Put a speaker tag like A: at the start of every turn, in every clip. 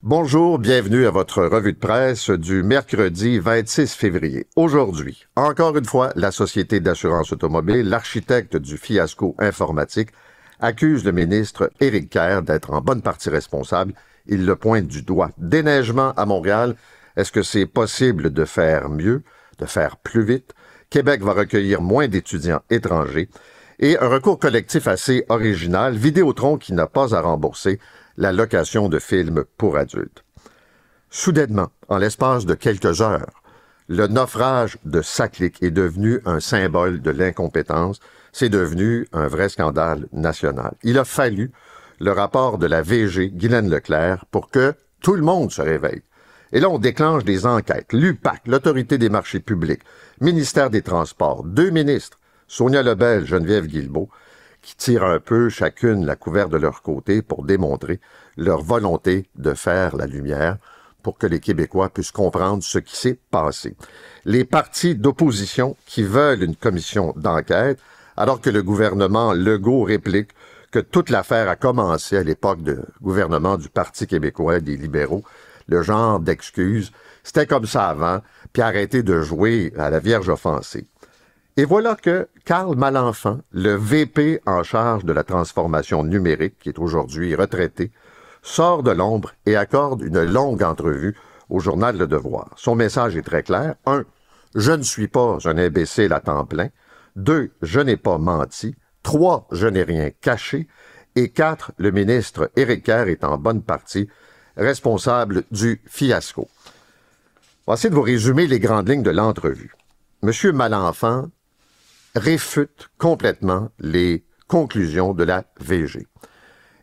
A: Bonjour, bienvenue à votre revue de presse du mercredi 26 février. Aujourd'hui, encore une fois, la Société d'assurance automobile, l'architecte du fiasco informatique, accuse le ministre Éric Kerr d'être en bonne partie responsable. Il le pointe du doigt. Déneigement à Montréal, est-ce que c'est possible de faire mieux, de faire plus vite? Québec va recueillir moins d'étudiants étrangers. Et un recours collectif assez original, Vidéotron qui n'a pas à rembourser la location de films pour adultes. Soudainement, en l'espace de quelques heures, le naufrage de Saclic est devenu un symbole de l'incompétence. C'est devenu un vrai scandale national. Il a fallu le rapport de la VG, Guylaine Leclerc, pour que tout le monde se réveille. Et là, on déclenche des enquêtes. L'UPAC, l'Autorité des marchés publics, Ministère des Transports, 2 ministres, Sonia Lebel, Geneviève Guilbeault, qui tirent un peu chacune la couverte de leur côté pour démontrer leur volonté de faire la lumière pour que les Québécois puissent comprendre ce qui s'est passé. Les partis d'opposition qui veulent une commission d'enquête, alors que le gouvernement Legault réplique que toute l'affaire a commencé à l'époque du gouvernement du Parti québécois et des libéraux, le genre d'excuses, c'était comme ça avant, puis arrêtez de jouer à la Vierge offensée. Et voilà que Carl Malenfant, le VP en charge de la transformation numérique, qui est aujourd'hui retraité, sort de l'ombre et accorde une longue entrevue au journal Le Devoir. Son message est très clair. 1. Je ne suis pas un imbécile à temps plein. 2. Je n'ai pas menti. 3. Je n'ai rien caché. Et 4. Le ministre Éric Kerr est en bonne partie responsable du fiasco. On va essayer de vous résumer les grandes lignes de l'entrevue. Monsieur Malenfant réfute complètement les conclusions de la VG.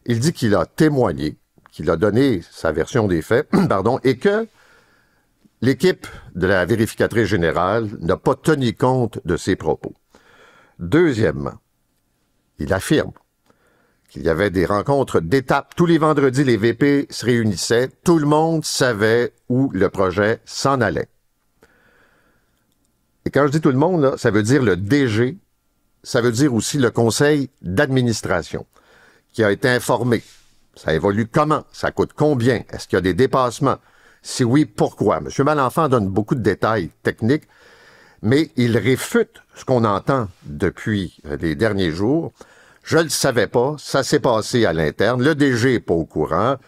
A: Il dit qu'il a témoigné, qu'il a donné sa version des faits, et que l'équipe de la vérificatrice générale n'a pas tenu compte de ses propos. Deuxièmement, il affirme qu'il y avait des rencontres d'étape. Tous les vendredis, les VP se réunissaient. Tout le monde savait où le projet s'en allait. Et quand je dis tout le monde, là, ça veut dire le DG, ça veut dire aussi le conseil d'administration qui a été informé. Ça évolue comment? Ça coûte combien? Est-ce qu'il y a des dépassements? Si oui, pourquoi? M. Malenfant donne beaucoup de détails techniques, mais il réfute ce qu'on entend depuis les derniers jours. Je ne le savais pas, ça s'est passé à l'interne, le DG n'est pas au courant,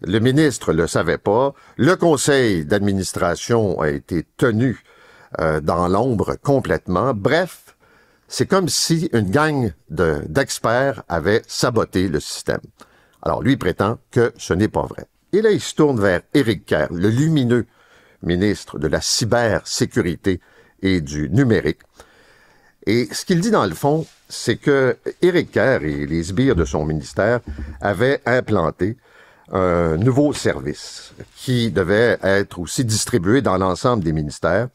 A: le ministre ne le savait pas, le conseil d'administration a été tenu dans l'ombre complètement. Bref, c'est comme si une gang d'experts avait saboté le système. Alors, lui prétend que ce n'est pas vrai. Et là, il se tourne vers Éric Kerr, le lumineux ministre de la cybersécurité et du numérique. Et ce qu'il dit dans le fond, c'est que Éric Kerr et les sbires de son ministère avaient implanté un nouveau service qui devait être aussi distribué dans l'ensemble des ministères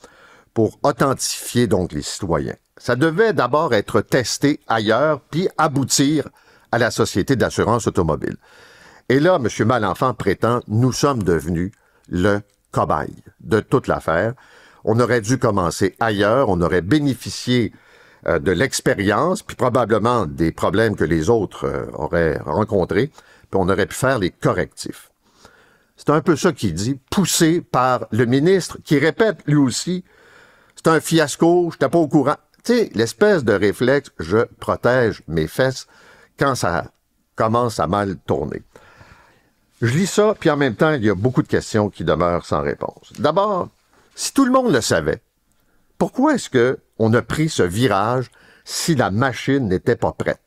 A: pour authentifier donc les citoyens. Ça devait d'abord être testé ailleurs, puis aboutir à la Société d'assurance automobile. Et là, M. Malenfant prétend « Nous sommes devenus le cobaye de toute l'affaire. On aurait dû commencer ailleurs, on aurait bénéficié de l'expérience, puis probablement des problèmes que les autres auraient rencontrés, puis on aurait pu faire les correctifs. » C'est un peu ça qu'il dit, poussé par le ministre, qui répète lui aussi « C'est un fiasco, je n'étais pas au courant. » Tu sais, l'espèce de réflexe « je protège mes fesses » quand ça commence à mal tourner. Je lis ça, puis en même temps, il y a beaucoup de questions qui demeurent sans réponse. D'abord, si tout le monde le savait, pourquoi est-ce qu'on a pris ce virage si la machine n'était pas prête?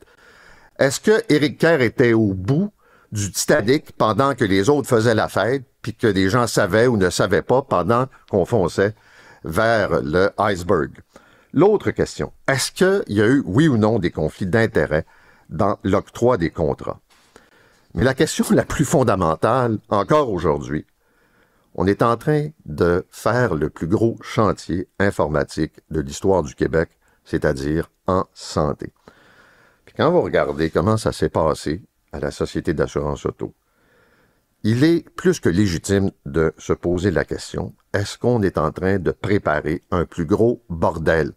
A: Est-ce que Éric Kerr était au bout du Titanic pendant que les autres faisaient la fête, puis que les gens savaient ou ne savaient pas pendant qu'on fonçait vers le iceberg? L'autre question, est-ce qu'il y a eu, oui ou non, des conflits d'intérêts dans l'octroi des contrats? Mais la question la plus fondamentale, encore aujourd'hui, on est en train de faire le plus gros chantier informatique de l'histoire du Québec, c'est-à-dire en santé. Puis quand vous regardez comment ça s'est passé à la Société d'assurance auto, il est plus que légitime de se poser la question, est-ce qu'on est en train de préparer un plus gros bordel?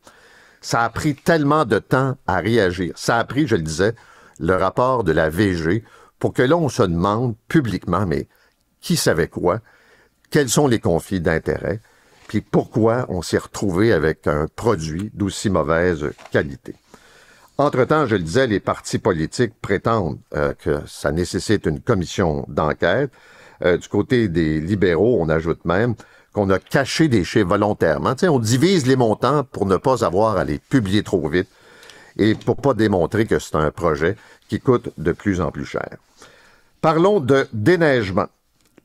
A: Ça a pris tellement de temps à réagir. Ça a pris, je le disais, le rapport de la VG pour que là, on se demande publiquement, mais qui savait quoi, quels sont les conflits d'intérêts, puis pourquoi on s'est retrouvé avec un produit d'aussi mauvaise qualité. Entre-temps, je le disais, les partis politiques prétendent que ça nécessite une commission d'enquête. Du côté des libéraux, on ajoute même qu'on a caché des chiffres volontairement. Tu sais, on divise les montants pour ne pas avoir à les publier trop vite et pour pas démontrer que c'est un projet qui coûte de plus en plus cher. Parlons de déneigement.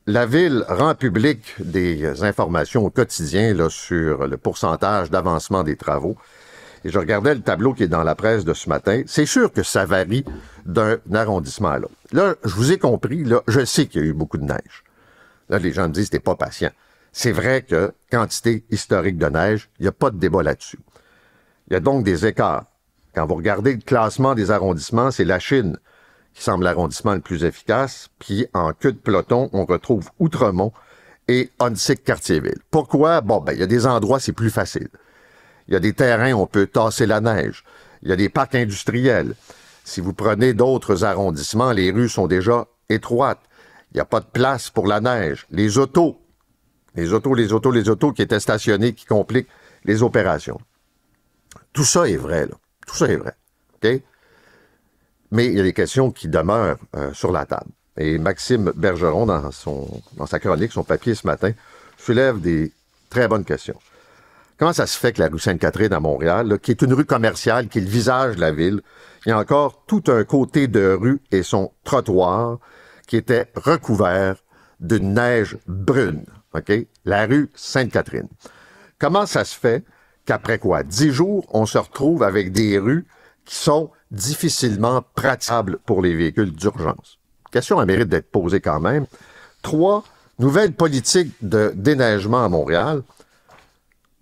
A: La Ville rend public des informations au quotidien là, sur le pourcentage d'avancement des travaux. Et je regardais le tableau qui est dans la presse de ce matin. C'est sûr que ça varie d'un arrondissement à l'autre. Là, je vous ai compris, là, je sais qu'il y a eu beaucoup de neige. Là, les gens me disent, t'es pas patient. C'est vrai que quantité historique de neige, il n'y a pas de débat là-dessus. Il y a donc des écarts. Quand vous regardez le classement des arrondissements, c'est la Chine qui semble l'arrondissement le plus efficace. Puis, en queue de peloton, on retrouve Outremont et Onsic-Cartierville. Pourquoi? Bon, ben, il y a des endroits, c'est plus facile. Il y a des terrains, on peut tasser la neige. Il y a des parcs industriels. Si vous prenez d'autres arrondissements, les rues sont déjà étroites. Il n'y a pas de place pour la neige. Les autos qui étaient stationnés, qui compliquent les opérations. Tout ça est vrai, là. Tout ça est vrai. OK? Mais il y a des questions qui demeurent sur la table. Et Maxime Bergeron, dans sa chronique, son papier ce matin, soulève des très bonnes questions. Comment ça se fait que la rue Sainte-Catherine à Montréal, là, qui est une rue commerciale, qui est le visage de la ville, il y a encore tout un côté de rue et son trottoir qui était recouvert d'une neige brune, OK? La rue Sainte-Catherine. Comment ça se fait qu'après 10 jours, on se retrouve avec des rues qui sont difficilement praticables pour les véhicules d'urgence? Question à mérite d'être posée quand même. 3, nouvelle politique de déneigement à Montréal.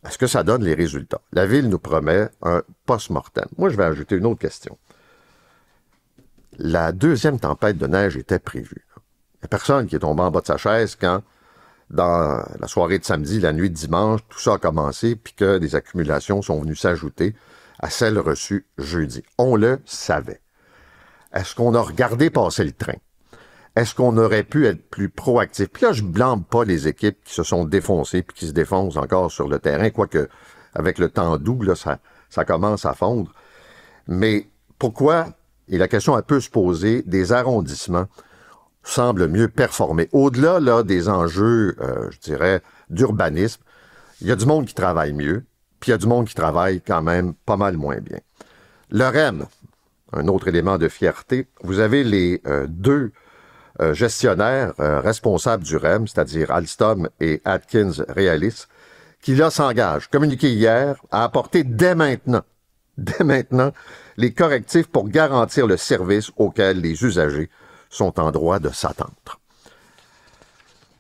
A: Est-ce que ça donne les résultats? La Ville nous promet un post-mortem. Moi, je vais ajouter une autre question. La deuxième tempête de neige était prévue. Il n'y a personne qui est tombé en bas de sa chaise quand, dans la soirée de samedi, la nuit de dimanche, tout ça a commencé, puis que des accumulations sont venues s'ajouter à celles reçues jeudi. On le savait. Est-ce qu'on a regardé passer le train? Est-ce qu'on aurait pu être plus proactif? Puis là, je blâme pas les équipes qui se sont défoncées puis qui se défoncent encore sur le terrain, quoique avec le temps doux, là, ça commence à fondre. Mais pourquoi, et la question elle peut se poser, des arrondissements semblent mieux performer? Au-delà là, des enjeux, je dirais, d'urbanisme, il y a du monde qui travaille mieux, puis il y a du monde qui travaille quand même pas mal moins bien. Le REM, un autre élément de fierté, vous avez les deux gestionnaires responsables du REM, c'est-à-dire Alstom et Atkins Realis, qui là s'engagent, communiqué hier, à apporter dès maintenant, les correctifs pour garantir le service auquel les usagers sont en droit de s'attendre.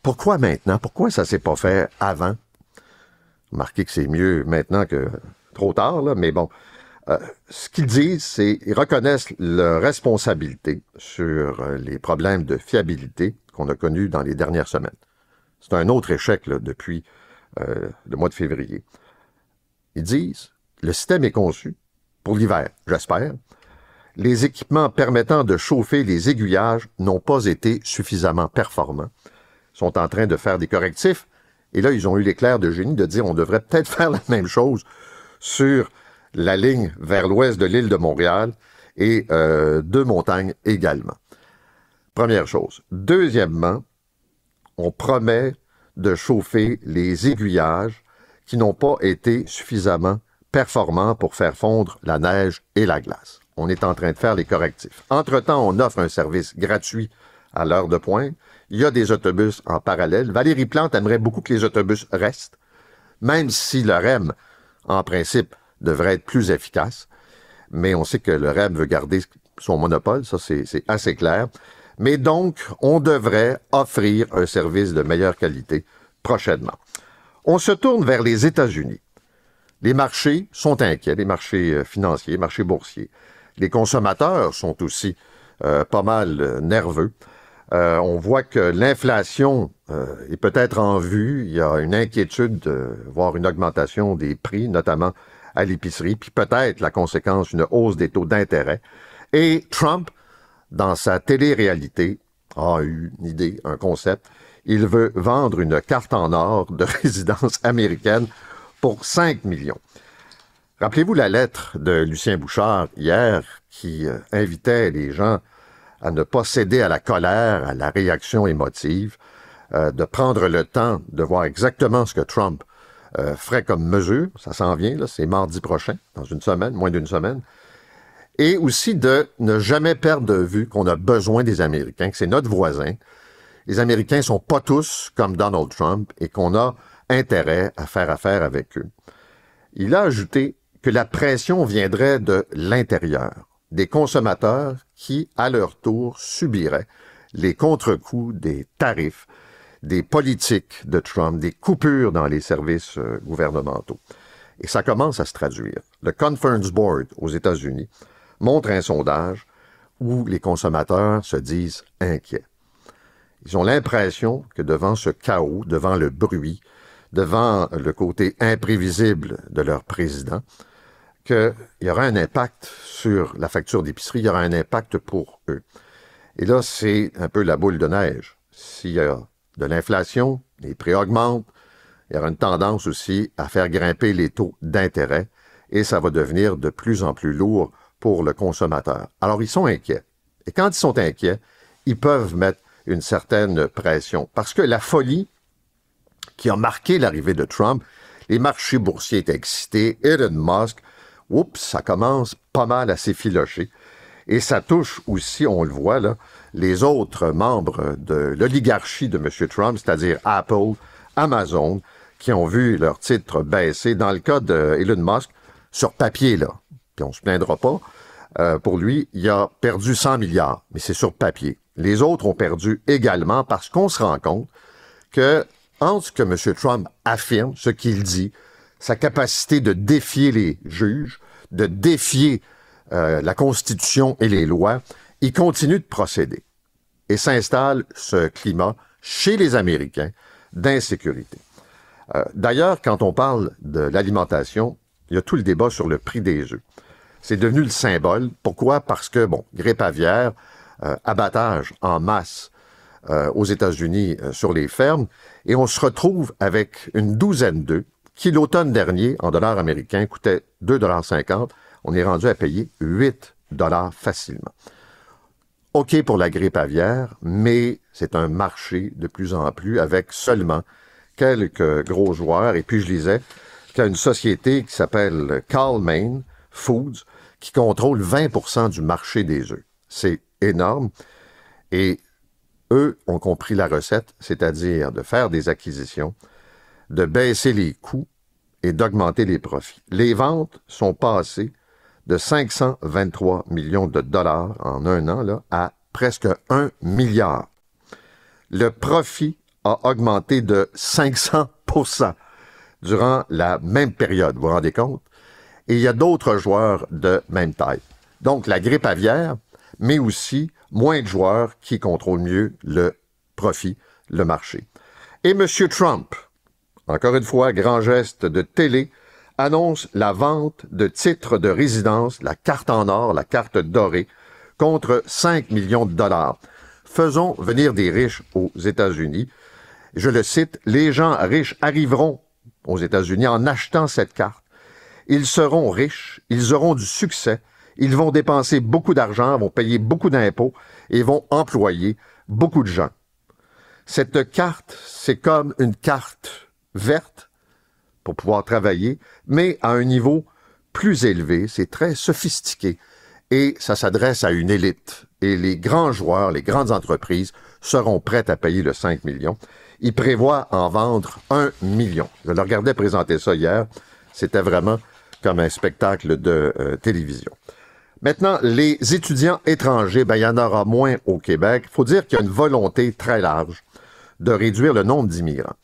A: Pourquoi maintenant? Pourquoi ça s'est pas fait avant? Remarquez que c'est mieux maintenant que trop tard, là, mais bon. Ce qu'ils disent, c'est qu'ils reconnaissent leur responsabilité sur les problèmes de fiabilité qu'on a connus dans les dernières semaines. C'est un autre échec là, depuis le mois de février. Ils disent, le système est conçu pour l'hiver, j'espère. Les équipements permettant de chauffer les aiguillages n'ont pas été suffisamment performants. Ils sont en train de faire des correctifs. Et là, ils ont eu l'éclair de génie de dire on devrait peut-être faire la même chose sur la ligne vers l'ouest de l'île de Montréal et de Montagne également. Première chose. Deuxièmement, on promet de chauffer les aiguillages qui n'ont pas été suffisamment performants pour faire fondre la neige et la glace. On est en train de faire les correctifs. Entre-temps, on offre un service gratuit à l'heure de pointe. Il y a des autobus en parallèle. Valérie Plante aimerait beaucoup que les autobus restent, même si le REM, en principe, devrait être plus efficace. Mais on sait que le REM veut garder son monopole, ça c'est assez clair. Mais donc, on devrait offrir un service de meilleure qualité prochainement. On se tourne vers les États-Unis. Les marchés sont inquiets, les marchés financiers, les marchés boursiers. Les consommateurs sont aussi pas mal nerveux. On voit que l'inflation est peut-être en vue. Il y a une inquiétude de voir une augmentation des prix, notamment à l'épicerie, puis peut-être la conséquence, une hausse des taux d'intérêt. Et Trump, dans sa télé-réalité, a eu une idée, un concept. Il veut vendre une carte en or de résidence américaine pour 5 millions. Rappelez-vous la lettre de Lucien Bouchard hier qui invitait les gens à ne pas céder à la colère, à la réaction émotive, de prendre le temps de voir exactement ce que Trump ferait comme mesure. Ça s'en vient, là, c'est mardi prochain, dans une semaine, moins d'une semaine. Et aussi de ne jamais perdre de vue qu'on a besoin des Américains, que c'est notre voisin. Les Américains ne sont pas tous comme Donald Trump et qu'on a intérêt à faire affaire avec eux. Il a ajouté que la pression viendrait de l'intérieur, des consommateurs qui, à leur tour, subiraient les contre-coups des tarifs, des politiques de Trump, des coupures dans les services gouvernementaux. Et ça commence à se traduire. Le Conference Board aux États-Unis montre un sondage où les consommateurs se disent inquiets. Ils ont l'impression que devant ce chaos, devant le bruit, devant le côté imprévisible de leur président, qu'il y aura un impact sur la facture d'épicerie, il y aura un impact pour eux. Et là, c'est un peu la boule de neige. S'il y a de l'inflation, les prix augmentent, il y aura une tendance aussi à faire grimper les taux d'intérêt et ça va devenir de plus en plus lourd pour le consommateur. Alors, ils sont inquiets. Et quand ils sont inquiets, ils peuvent mettre une certaine pression. Parce que la folie qui a marqué l'arrivée de Trump, les marchés boursiers étaient excités, Elon Musk, oups, ça commence pas mal à s'effilocher. Et ça touche aussi, on le voit là, les autres membres de l'oligarchie de M. Trump, c'est-à-dire Apple, Amazon, qui ont vu leurs titres baisser. Dans le cas d'Elon Musk, sur papier, là, puis on ne se plaindra pas, pour lui, il a perdu 100 milliards, mais c'est sur papier. Les autres ont perdu également parce qu'on se rend compte que, entre ce que M. Trump affirme, ce qu'il dit, sa capacité de défier les juges, de défier la Constitution et les lois, il continue de procéder. Et s'installe ce climat chez les Américains d'insécurité. D'ailleurs, quand on parle de l'alimentation, il y a tout le débat sur le prix des œufs. C'est devenu le symbole. Pourquoi? Parce que, bon, grippe aviaire, abattage en masse aux États-Unis sur les fermes, et on se retrouve avec une douzaine d'œufs qui, l'automne dernier, en dollars américains, coûtait 2,50 $. On est rendu à payer 8 $ facilement. OK pour la grippe aviaire, mais c'est un marché de plus en plus avec seulement quelques gros joueurs. Et puis, je lisais qu'il y a une société qui s'appelle Cal-Maine Foods qui contrôle 20% du marché des œufs. C'est énorme. Et eux ont compris la recette, c'est-à-dire de faire des acquisitions, de baisser les coûts et d'augmenter les profits. Les ventes sont passées de 523 millions de dollars en un an là, à presque 1 milliard. Le profit a augmenté de 500% durant la même période, vous vous rendez compte? Et il y a d'autres joueurs de même taille. Donc, la grippe aviaire, mais aussi moins de joueurs qui contrôlent mieux le profit, le marché. Et M. Trump, encore une fois, grand geste de télé, annonce la vente de titres de résidence, la carte en or, la carte dorée, contre 5 millions de dollars. Faisons venir des riches aux États-Unis. Je le cite, « Les gens riches arriveront aux États-Unis en achetant cette carte. Ils seront riches, ils auront du succès, ils vont dépenser beaucoup d'argent, vont payer beaucoup d'impôts et vont employer beaucoup de gens. Cette carte, c'est comme une carte verte pour pouvoir travailler, mais à un niveau plus élevé, c'est très sophistiqué et ça s'adresse à une élite. Et les grands joueurs, les grandes entreprises seront prêtes à payer le 5 millions. Ils prévoient en vendre 1 million. Je le regardais présenter ça hier. C'était vraiment comme un spectacle de télévision. Maintenant, les étudiants étrangers, il y en aura moins au Québec. Il faut dire qu'il y a une volonté très large de réduire le nombre d'immigrants.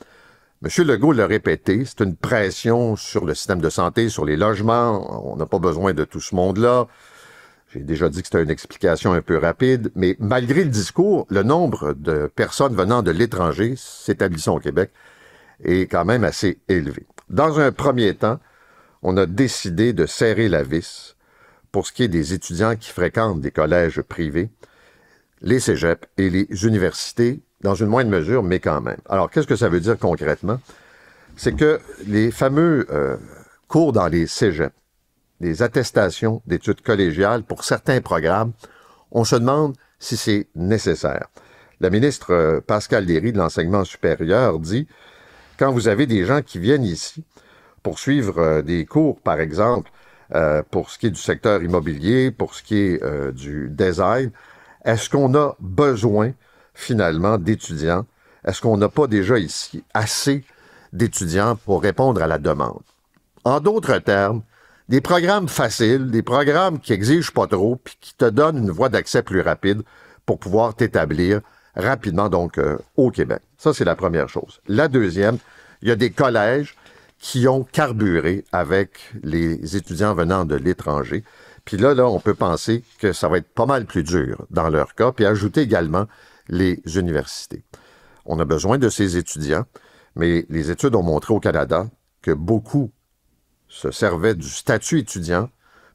A: M. Legault l'a répété, c'est une pression sur le système de santé, sur les logements. On n'a pas besoin de tout ce monde-là. J'ai déjà dit que c'était une explication un peu rapide, mais malgré le discours, le nombre de personnes venant de l'étranger s'établissant au Québec est quand même assez élevé. Dans un premier temps, on a décidé de serrer la vis pour ce qui est des étudiants qui fréquentent des collèges privés, les cégeps et les universités dans une moindre mesure, mais quand même. Alors, qu'est-ce que ça veut dire concrètement? C'est que les fameux cours dans les cégeps, les attestations d'études collégiales pour certains programmes, on se demande si c'est nécessaire. La ministre Pascale Léry de l'Enseignement supérieur dit, quand vous avez des gens qui viennent ici pour suivre des cours, par exemple, pour ce qui est du secteur immobilier, pour ce qui est du design, est-ce qu'on a besoin, finalement, d'étudiants? Est-ce qu'on n'a pas déjà ici assez d'étudiants pour répondre à la demande? En d'autres termes, des programmes faciles, des programmes qui exigent pas trop, puis qui te donnent une voie d'accès plus rapide pour pouvoir t'établir rapidement, donc, au Québec. Ça, c'est la première chose. La deuxième, il y a des collèges qui ont carburé avec les étudiants venant de l'étranger. Puis là, on peut penser que ça va être pas mal plus dur dans leur cas, puis ajouter également les universités. On a besoin de ces étudiants, mais les études ont montré au Canada que beaucoup se servaient du statut étudiant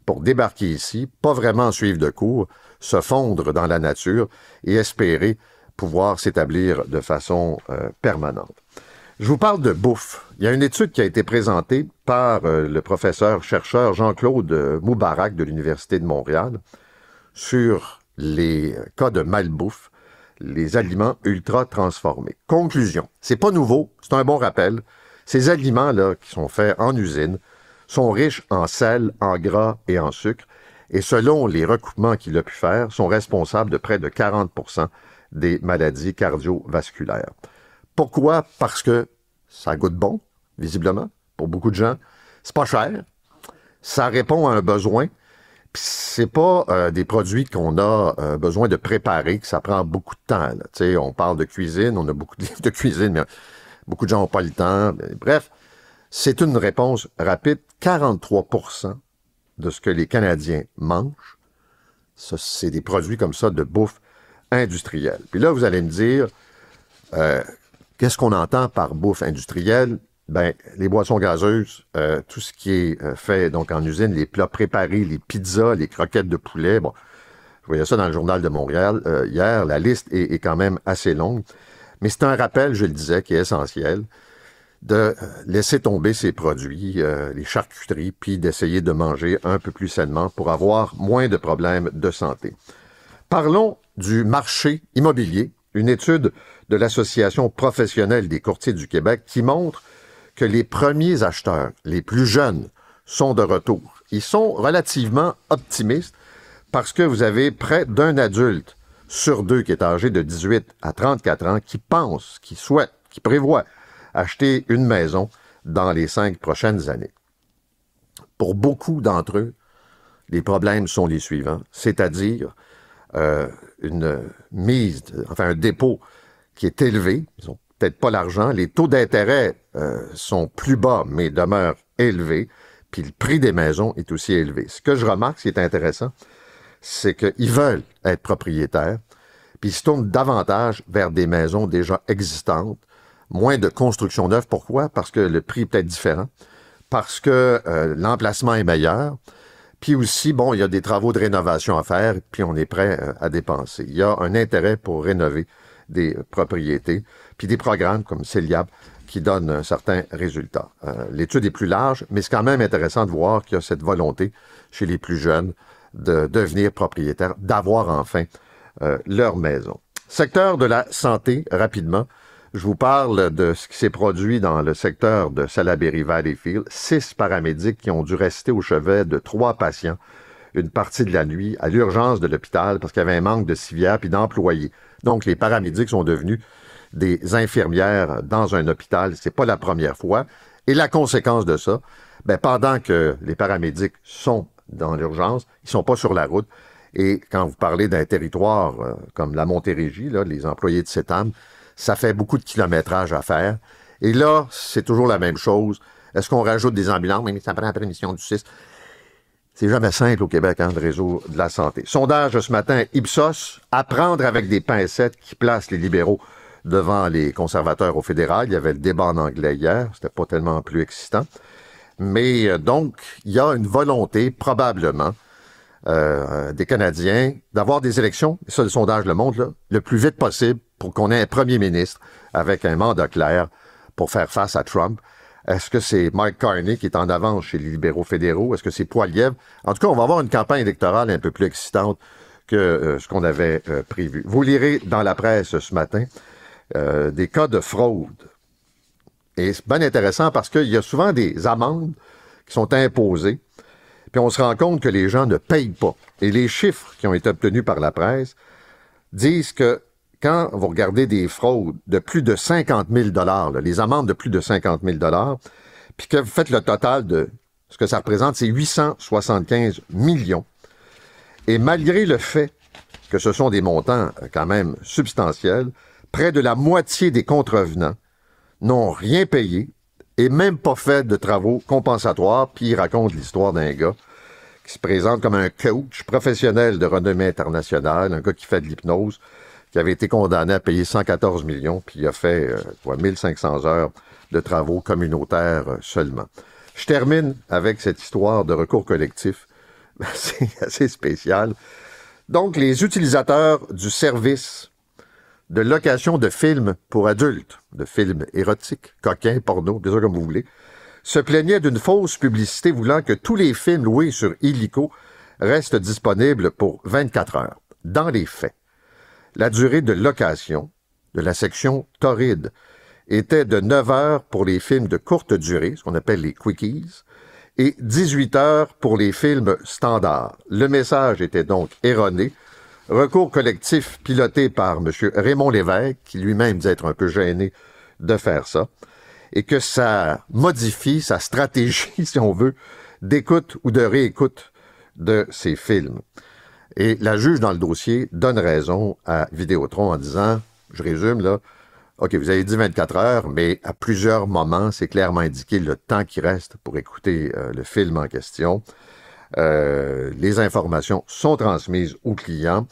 A: pour débarquer ici, pas vraiment suivre de cours, se fondre dans la nature et espérer pouvoir s'établir de façon permanente. Je vous parle de bouffe. Il y a une étude qui a été présentée par le professeur-chercheur Jean-Claude Moubarak de l'Université de Montréal sur les cas de malbouffe, les aliments ultra transformés. Conclusion, c'est pas nouveau, c'est un bon rappel. Ces aliments-là, qui sont faits en usine, sont riches en sel, en gras et en sucre, et selon les recoupements qu'il a pu faire, sont responsables de près de 40% des maladies cardiovasculaires. Pourquoi? Parce que ça goûte bon, visiblement, pour beaucoup de gens. C'est pas cher. Ça répond à un besoin. Puis c'est pas des produits qu'on a besoin de préparer, que ça prend beaucoup de temps. Tu sais, on parle de cuisine, on a beaucoup de livres de cuisine, mais beaucoup de gens n'ont pas le temps. Bref, c'est une réponse rapide. 43% de ce que les Canadiens mangent, ça, c'est des produits comme ça de bouffe industrielle. Puis là, vous allez me dire, qu'est-ce qu'on entend par bouffe industrielle? Ben, les boissons gazeuses, tout ce qui est fait donc en usine, les plats préparés, les pizzas, les croquettes de poulet. Bon, je voyais ça dans le Journal de Montréal hier. La liste est quand même assez longue. Mais c'est un rappel, je le disais, qui est essentiel, de laisser tomber ces produits, les charcuteries, puis d'essayer de manger un peu plus sainement pour avoir moins de problèmes de santé. Parlons du marché immobilier, une étude de l'Association professionnelle des courtiers du Québec qui montre que les premiers acheteurs, les plus jeunes, sont de retour. Ils sont relativement optimistes parce que vous avez près d'un adulte sur deux qui est âgé de 18 à 34 ans qui pense, qui souhaite, qui prévoit acheter une maison dans les 5 prochaines années. Pour beaucoup d'entre eux, les problèmes sont les suivants, c'est-à-dire une mise, enfin un dépôt qui est élevé, ils n'ont peut-être pas l'argent, les taux d'intérêt sont plus bas, mais demeurent élevés, puis le prix des maisons est aussi élevé. Ce que je remarque, ce qui est intéressant, c'est qu'ils veulent être propriétaires, puis ils se tournent davantage vers des maisons déjà existantes, moins de construction neuve. Pourquoi? Parce que le prix est peut-être différent, parce que l'emplacement est meilleur, puis aussi, bon, il y a des travaux de rénovation à faire, puis on est prêt à dépenser. Il y a un intérêt pour rénover des propriétés, puis des programmes comme Céliab qui donnent un certain résultat. L'étude est plus large, mais c'est quand même intéressant de voir qu'il y a cette volonté chez les plus jeunes de devenir propriétaires, d'avoir enfin leur maison. Secteur de la santé, rapidement. Je vous parle de ce qui s'est produit dans le secteur de Salaberry-Valleyfield. 6 paramédics qui ont dû rester au chevet de 3 patients une partie de la nuit à l'urgence de l'hôpital parce qu'il y avait un manque de civières puis d'employés. Donc, les paramédics sont devenus des infirmières dans un hôpital. C'est pas la première fois. Et la conséquence de ça, ben, pendant que les paramédics sont dans l'urgence, ils sont pas sur la route. Et quand vous parlez d'un territoire comme la Montérégie, là, les employés de CETAM, ça fait beaucoup de kilométrage à faire. Et là, c'est toujours la même chose. Est-ce qu'on rajoute des ambulances? Mais ça prend après l'émission du 6. C'est jamais simple au Québec, le réseau de la santé. Sondage ce matin, Ipsos, à prendre avec des pincettes qui placent les libéraux devant les conservateurs au fédéral. Il y avait le débat en anglais hier, c'était pas tellement plus excitant. Mais donc, il y a une volonté, probablement, des Canadiens d'avoir des élections, ça le sondage le montre, là, le plus vite possible pour qu'on ait un premier ministre avec un mandat clair pour faire face à Trump. Est-ce que c'est Mike Carney qui est en avance chez les libéraux fédéraux? Est-ce que c'est Poilievre? En tout cas, on va avoir une campagne électorale un peu plus excitante que ce qu'on avait prévu. Vous lirez dans la presse ce matin des cas de fraude. Et c'est bien intéressant parce qu'il y a souvent des amendes qui sont imposées, puis on se rend compte que les gens ne payent pas. Et les chiffres qui ont été obtenus par la presse disent que quand vous regardez des fraudes de plus de 50 000 $, les amendes de plus de 50 000 $, puis que vous faites le total de ce que ça représente, c'est 875 millions. Et malgré le fait que ce sont des montants quand même substantiels, près de la moitié des contrevenants n'ont rien payé et même pas fait de travaux compensatoires. Puis il raconte l'histoire d'un gars qui se présente comme un coach professionnel de renommée internationale, un gars qui fait de l'hypnose, qui avait été condamné à payer 114 millions, puis il a fait 1500 heures de travaux communautaires seulement. Je termine avec cette histoire de recours collectif. C'est assez spécial. Donc, les utilisateurs du service de location de films pour adultes, de films érotiques, coquins, porno, bien sûr comme vous voulez, se plaignaient d'une fausse publicité voulant que tous les films loués sur Illico restent disponibles pour 24 heures. Dans les faits, la durée de location de la section torride était de 9 heures pour les films de courte durée, ce qu'on appelle les quickies, et 18 heures pour les films standards. Le message était donc erroné. Recours collectif piloté par M. Raymond Lévesque, qui lui-même dit être un peu gêné de faire ça, et que ça modifie sa stratégie, si on veut, d'écoute ou de réécoute de ces films. Et la juge dans le dossier donne raison à Vidéotron en disant, je résume là, OK, vous avez dit 24 heures, mais à plusieurs moments, c'est clairement indiqué le temps qui reste pour écouter le film en question. Les informations sont transmises aux clients.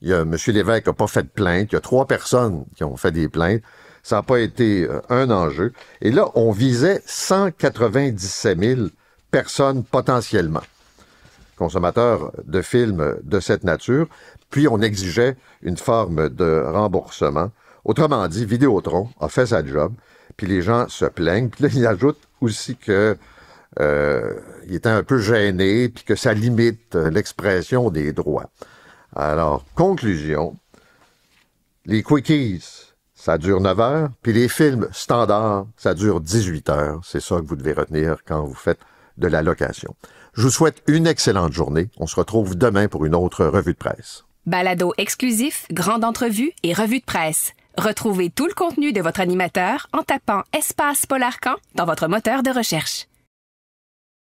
A: Il y a M. Lévesque n'a pas fait de plainte. Il y a 3 personnes qui ont fait des plaintes. Ça n'a pas été un enjeu. Et là, on visait 197 000 personnes potentiellement, consommateurs de films de cette nature. Puis, on exigeait une forme de remboursement. Autrement dit, Vidéotron a fait sa job, puis les gens se plaignent. Puis là, il ajoute aussi que il était un peu gêné, puis que ça limite l'expression des droits. Alors, conclusion, les quickies, ça dure 9 heures, puis les films standards, ça dure 18 heures. C'est ça que vous devez retenir quand vous faites de la location. Je vous souhaite une excellente journée. On se retrouve demain pour une autre revue de presse.
B: Balado exclusif, grande entrevue et revue de presse. Retrouvez tout le contenu de votre animateur en tapant Espace Polarcan dans votre moteur de recherche.